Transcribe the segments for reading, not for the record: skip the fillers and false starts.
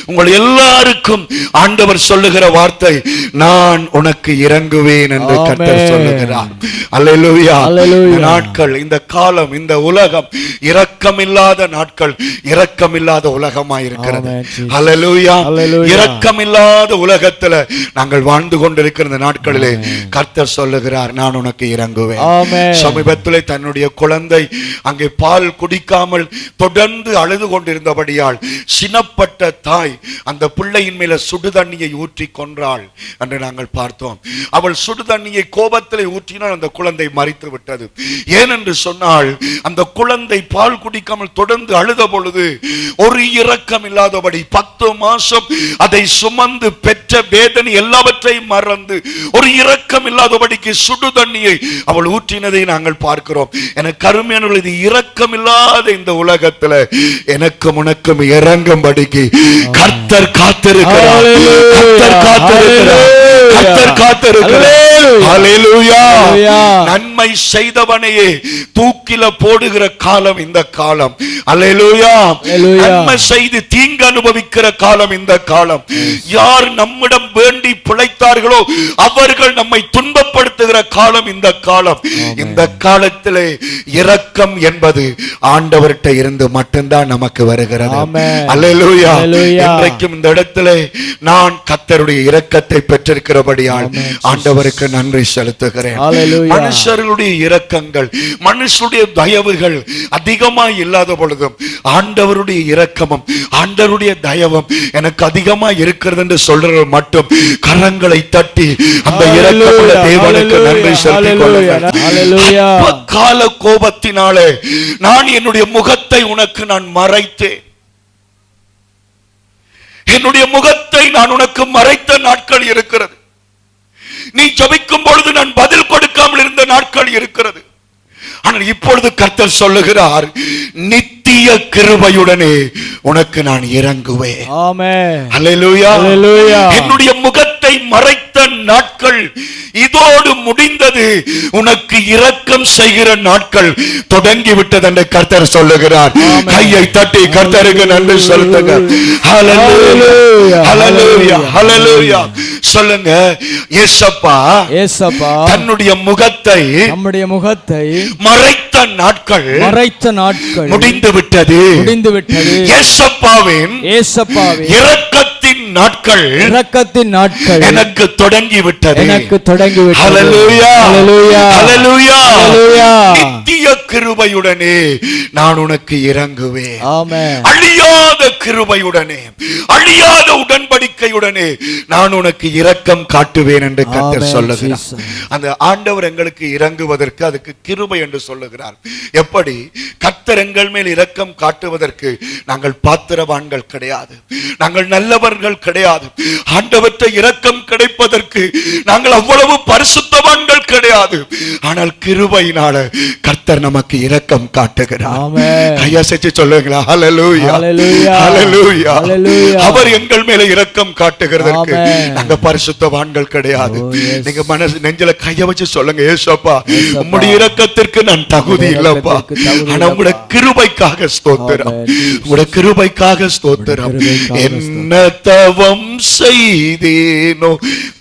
உங்கள் எல்லாருக்கும் ஆண்டவர் சொல்லுகிற வார்த்தை, நான் உனக்கு இறங்குவேன் என்று கர்த்தர் சொல்லுகிறார். அல்லேலூயா. நாட்கள், இந்த காலம், இந்த உலகம் இரக்கமில்லாத நாட்கள், இரக்கமில்லாத உலகமாய் இருக்கிறது. அல்லேலூயா. இரக்கமில்லாத உலகத்துல நாங்கள் வாழ்ந்து கொண்டிருக்கிற இந்த நாட்களிலே கர்த்தர் சொல்லுகிறார், நான் உனக்கு இறங்குவேன். சமீபத்திலே தன்னுடைய குழந்தை அங்கே பால் குடிக்காமல் தொடர்ந்து அழுது கொண்டிருந்தபடியால் சினப்பட்ட தாய் அந்த பிள்ளையின் மேல சுடுதண்ணியை ஊற்றி கொன்றாள் என்று நாங்கள் பார்த்தோம். அவள் சுடுதண்ணியை கோபத்திலே ஊற்றினால் அந்த குழந்தை மரித்து விட்டது. ஏனென்று சொன்னால், அந்த குழந்தை பால் குடிக்காமல் தொடர்ந்து அழுத பொழுது ஒரு இரக்கம் இல்லாதபடி 10 மாசம் அதை சுமந்து பெற்ற வேதனை எல்லாவற்றையும் மறந்து ஒரு இரக்கம் இல்லாதபடிக்கு சுடுதண்ணியை அவள் ஊற்றினதை நாங்கள் பார்க்கிறோம். எனக்கு கருமையானவர்கள், இது இரக்கம் இல்லாத இந்த உலகத்துல எனக்கும் உனக்கும் இறங்கும்படிக்கு கர்த்தர் காத்திருக்கிறார். கர்த்தர் காத்திருக்கிறார். கர்த்தர் காத்திருக்கிறார். ஹல்லேலூயா. நன்மை செய்தவனையே தூக்கில போடுகிற காலம் இந்த காலம். ஹல்லேலூயா. நன்மை செய்து தீங்கு அனுபவிக்கிற காலம் இந்த காலம். யார் நம்மிடம் வேண்டி பிழைத்தார்களோ அவர்கள் நம்மை துன்பப்படுத்துகிற காலம் இந்த காலம். இந்த காலத்திலே இரக்கம் என்பது ஆண்டவர்கிட்ட இருந்து மட்டும்தான் நமக்கு வருகிறது. அல்லேலூயா. இன்றைக்கும் இந்த இடத்திலே நான் கர்த்தருடைய இரக்கத்தை பெற்றிருக்கிறபடியால் ஆண்டவருக்கு நன்றி செலுத்துகிறேன். மனுஷர்களுடைய இரக்கங்கள், மனுஷருடைய தயவுகள் அதிகமாய் இல்லாத பொழுதும் ஆண்டவருடைய இரக்கமும் ஆண்டவருடைய தயவும் எனக்கு அதிகமாய் இருக்கிறது என்று சொல்றவர் மட்டும் கரங்களை தட்டி அந்த இரக்கமுள்ள தேவனுக்கு நன்றி செலுத்திக் கொள்ளுங்கள். கால கோபத்தினாலே நான் என்னுடைய முகத்தை உனக்கு நான் மறைத்தேன். என்னுடைய முகத்தை நான் உனக்கு மறைத்த நாட்கள் இருக்கிறது. நீ ஜெபிக்கும் பொழுது நான் பதில் கொடுக்காமல் இருந்த நாட்கள் இருக்கிறது. ஆனால் இப்பொழுது கர்த்தர் சொல்லுகிறார், நித்திய கிருபையுடனே உனக்கு நான் இறங்குவேன். ஆமென். அல்லேலூயா. என்னுடைய முகத்தை மறைத்த நாட்கள் இதோடு முடிந்தது. உனக்கு இரக்கம் செய்கிற நாட்கள் தொடங்கி விட்டது என்று கர்த்தர் சொல்லுகிறார். கையை தட்டி கர்த்தருக்கு நன்றி செலுத்துங்க. ஹல்லேலூயா. ஹல்லேலூயா. ஹல்லேலூயா. சொல்லுங்க, இயேசப்பா தன்னுடைய முகத்தை மறைத்த நாட்கள் முடிந்து விட்டது. இயேசப்பாவின் இரக்கத்தின் நாட்கள் எனக்கு தொடங்கி விட்டது. ஹல்லேலூயா. ஹல்லேலூயா. நித்திய கிருபையுடனே நான் உனக்கு இறங்குவேன். அழியாத கிருபையுடனே, அழியாத உடன்படிக்கையுடனே நான் உனக்கு இரக்கம் காட்டுவேன் என்று கர்த்தர் சொல்லுகிறார். அந்த ஆண்டவர் எங்களுக்கு இறங்குவதற்கு அதுக்கு கிருபை என்று சொல்லுகிறார். எப்படி? கர்த்தர் எங்கள் மேல் இரக்கம் காட்டுவதற்கு நாங்கள் பாத்திரவான்கள் கிடையாது, நாங்கள் நல்லவர்கள் கிடையாது. ஆண்டவற்றை இரக்கம் கிடைப்பதற்கு நாங்கள் அவ்வளவு பரிசுத்தவான்கள் கிடையாது. ஆனால் கிருபையினால கர்த்தர் நமக்கு இரக்கம் காட்டுகிறார். கையசைச்சு சொல்லுங்களா? ஹல்லேலூயா. ஹல்லேலூயா. அவர் எங்கள் மேல இரக்கம் காட்டுகிறதற்கு நாங்க பரிசுத்தவான்கள் கிடையாது. நீங்க மனசு நெஞ்சில கைய வச்சு சொல்லுங்க, ஏசப்பா உம்முடைய இரக்கத்திற்கு நான் தகுதி இல்லப்பா, ஆனா உங்களுடைய கிருபைக்காக ஸ்தோத்திரம், உங்களுடைய கிருபைக்காக ஸ்தோத்திரம். என்ன தவம் செய்தேனோ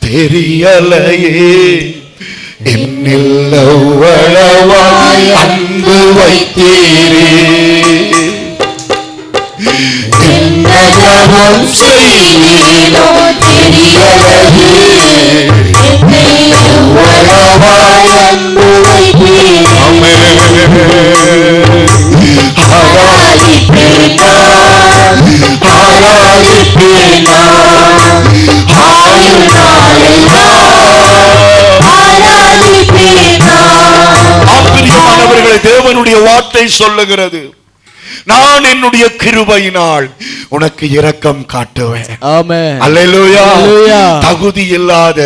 தெரியலையே, என்னில் அவ்வளவாய் அன்பு வைத்தீரே, என்ன தவம் செய்தேனோ தெரியலையே, என்னில் அவ்வளவாய் அன்பு வைத்தீரே. தேவனுடைய வார்த்தை சொல்லுகிறது, நான் என்னுடைய கிருபையினால் உனக்கு இரக்கம் காட்டுவேன். ஆமென். அல்லேலூயா. தகுதி இல்லாத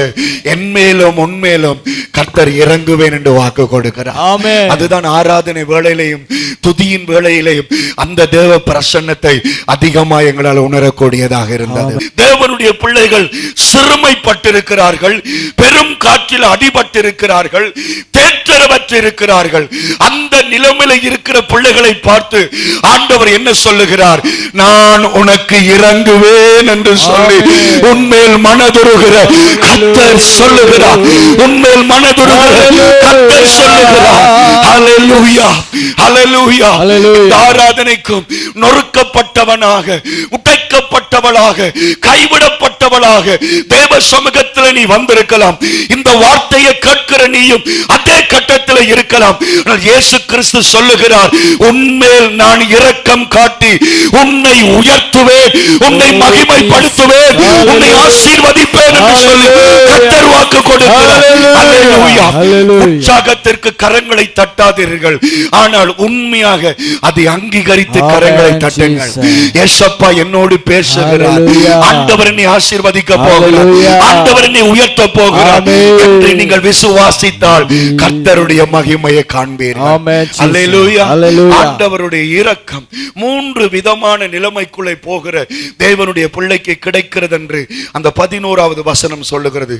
என் மேலும் உன் மேலும் கர்த்தர் இறங்குவேன் என்று வாக்கு கொடுக்கிறார். ஆமென். அதுதான் ஆராதனை வேளையிலையும் துதியின் வேளையிலையும் அந்த தேவ பிரசன்னத்தை அதிகமாக எங்களால் உணரக்கூடியதாக இருந்தது. தேவனுடைய பிள்ளைகள் சிறுமைப்பட்டிருக்கிறார்கள், பெரும் காற்றில் அடிபட்டிருக்கிறார்கள், தேற்றரவற்றிருக்கிறார்கள். அந்த நிலைமையில் இருக்கிற பிள்ளைகளை பார்த்து ஆண்டவர் என்ன சொல்லுகிறார்? நான் உனக்கு இறங்குவேன் என்று சொல்லி உன்மேல் மனதுருகிற கர்த்தர் சொல்லுகிறார். உன்மேல் மனதுருகிற கர்த்தர் சொல்லுகிறார். ஹல்லேலூயா, ஹல்லேலூயா. ஆராதனைக்கும் நொறுக்கப்பட்டவனாக, உடைக்கப்பட்டவளாக, கைவிடப்பட்டவளாக தேவ சமூகத்தில் நீ வந்திருக்கலாம். இந்த வார்த்தையை கேட்கிற நீயும் அதே கட்டத்தில் இருக்கலாம். இயேசு கிறிஸ்து சொல்லுகிறார், உன்மேல் நான் இரக்கம் காட்டி உன்னை உயர்த்துவேன், உன்னை மகிமைப்படுத்துவேன், உன்னை ஆசீர்வதிப்பேன் என்று சொல்லி கர்த்தர் வாக்கு கொடுக்கிறார். ஹல்லேலூயா. உற்சாகத்திற்கு கரங்களை தட்டாதீர்கள், ஆனால் உண்மையாக அதை அங்கீகரித்து கரங்களை தட்டுங்கள். ஏசப்பா என்னோடு பேசுகிறார், ஆண்டவர் என்னை ஆசீர்வதிக்க போகிறார், ஆண்டவர் என்னை உயர்த்த போகிறார் என்று நீங்கள் விசுவாசித்தால் கர்த்தருடைய மகிமையை காண்பீர்கள். அல்லேலூயா. ஆண்டவருடைய இரக்கம் 3 விதமான நிலைமைக்குள்ளே போகிற தேவனுடைய பிள்ளைக்கு கிடைக்கிறது என்று அந்த 11வது வசனம் சொல்லுகிறது.